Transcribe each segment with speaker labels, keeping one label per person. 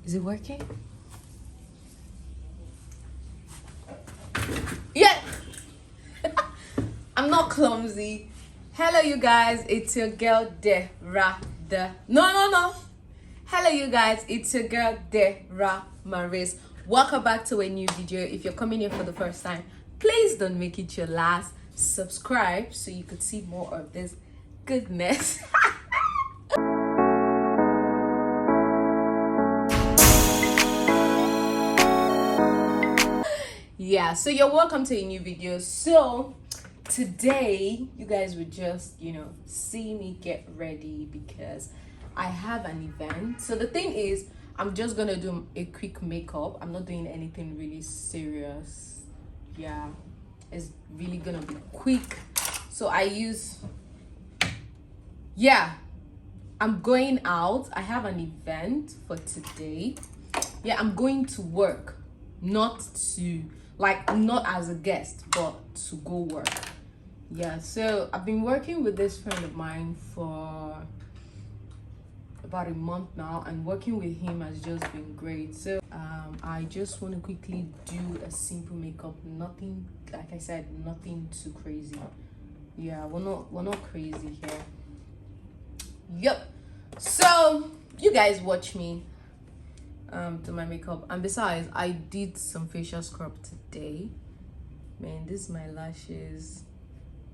Speaker 1: Is it working? Yeah. I'm not clumsy. Hello you guys, it's your girl Dera. No. Hello you guys, it's your girl Dera Maris. Welcome back to a new video. If you're coming here for the first time, please don't make it your last. Subscribe so you could see more of this goodness. Yeah, so you're welcome to a new video. So today you guys would just see me get ready because I have an event. So the thing is, I'm just gonna do a quick makeup. I'm not doing anything really serious. Yeah, it's really gonna be quick. So I'm going out. I have an event for today. Yeah, I'm going to work, not as a guest, but to go work. Yeah, so I've been working with this friend of mine for about a month now, and working with him has just been great. So I just want to quickly do a simple makeup, nothing, like I said, nothing too crazy. Yeah, we're not crazy here. Yep. So you guys watch me do my makeup, and besides, I did some facial scrub today. Man, this is my lashes.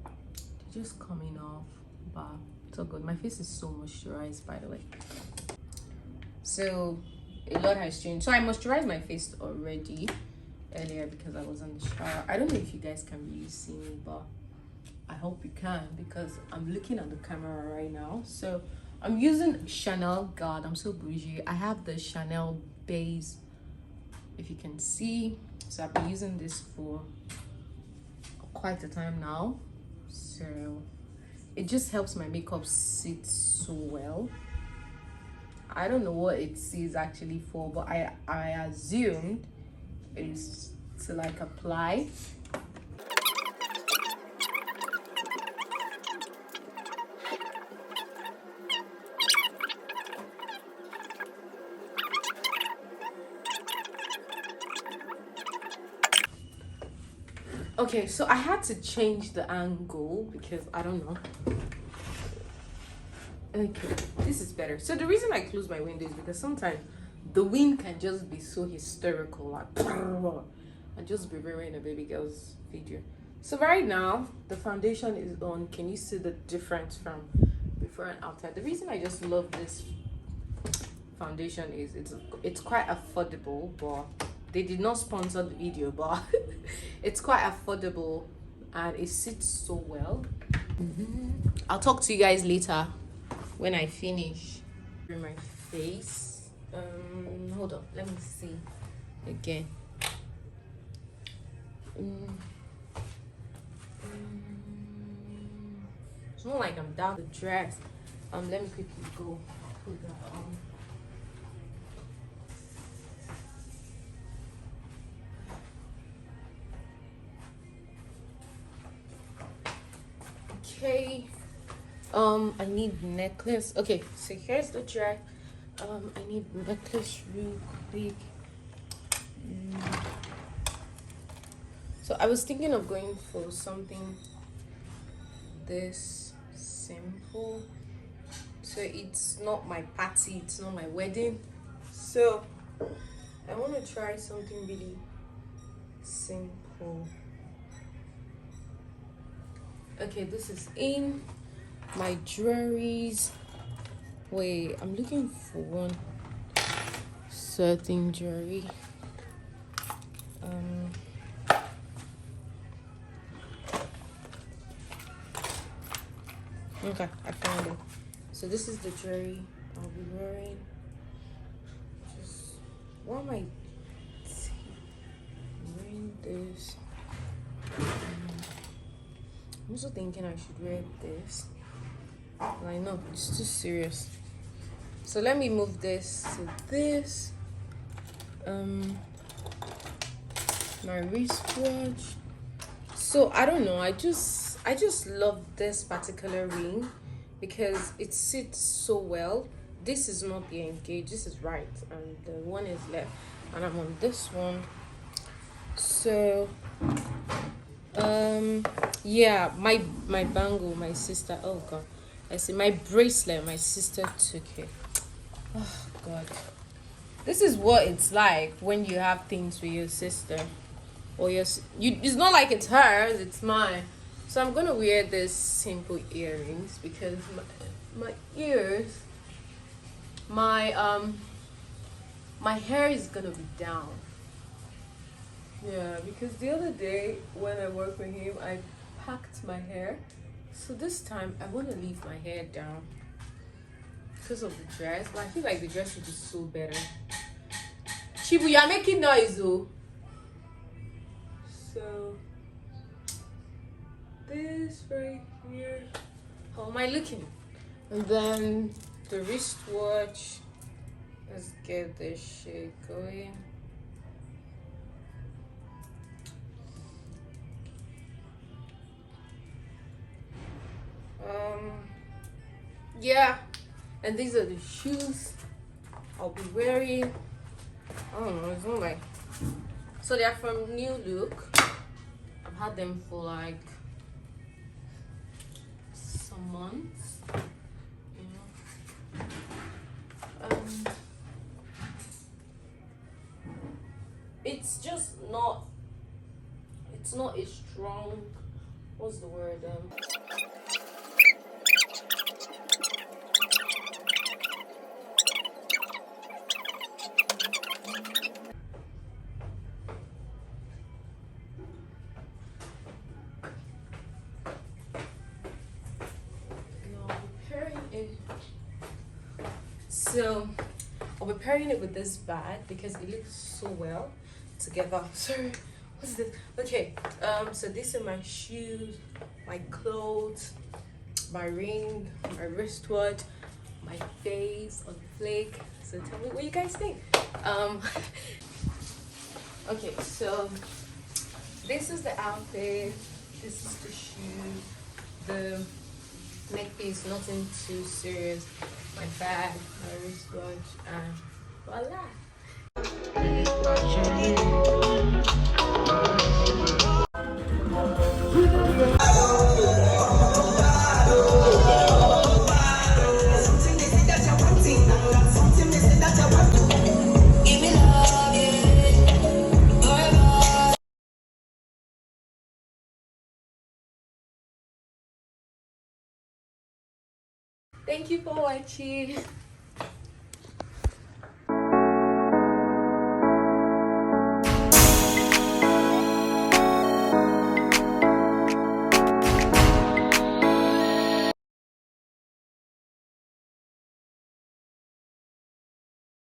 Speaker 1: They're just coming off, but it's all good. My face is so moisturized, by the way. So a lot has changed. So I moisturized my face already earlier because I was in the shower. I don't know if you guys can really see me, but I hope you can because I'm looking at the camera right now. So I'm using Chanel. God, I'm so bougie. I have the Chanel base, if you can see. So I've been using this for quite a time now. So it just helps my makeup sit so well. I don't know what it is actually for, but I assumed it's to apply. Okay, so I had to change the angle because I don't know. Okay, this is better. So the reason I close my window is because sometimes the wind can just be so hysterical, and just be ruining a baby girl's video. So right now the foundation is on. Can you see the difference from before and after? The reason I just love this foundation is it's quite affordable, but they did not sponsor the video, but it's quite affordable and it sits so well. I'll talk to you guys later when I finish my face. Hold up, let me see again. It's not like I'm down the dress. Let me quickly go put that on. Okay, I need necklace. Okay, so here's the dress. I need necklace real quick. So I was thinking of going for something this simple. So it's not my party, it's not my wedding. So I want to try something really simple. Okay, this is in my jewelries. Wait, I'm looking for one certain jewelry. Okay, I found it. So this is the jewelry I'll be wearing. Why am I wearing this? I'm also thinking I should wear this. I know it's too serious. So let me move this to this. My wristwatch. So I don't know. I just love this particular ring because it sits so well. this is not the engage, this is right, and the one is left, and I'm on this one. So yeah, my bangle, my sister, oh god, I see, my bracelet, my sister took it. Oh god, this is what it's like when you have things with your sister, or you. It's not like it's hers, it's mine. So I'm gonna wear this simple earrings because my ears, my my hair is gonna be down. Yeah, because the other day when I worked with him, I packed my hair. So this time I want to leave my hair down because of the dress. But I feel like the dress would be so better. Chibu, you're making noise, though. So this right here. How am I looking? And then the wristwatch. Let's get this shit going. Yeah, and these are the shoes I'll be wearing. I don't know, it's not like, so they're from New Look. I've had them for like some months, you know. It's just not, it's not a strong, what's the word, so I'll be pairing it with this bag because it looks so well together. Sorry, what's this? Okay, so these are my shoes, my clothes, my ring, my wristwatch, my face on flake. So tell me what you guys think. Okay, so this is the outfit, this is the shoe, the neck piece, nothing too serious, my bag, my wristwatch, and voila. Thank you for watching.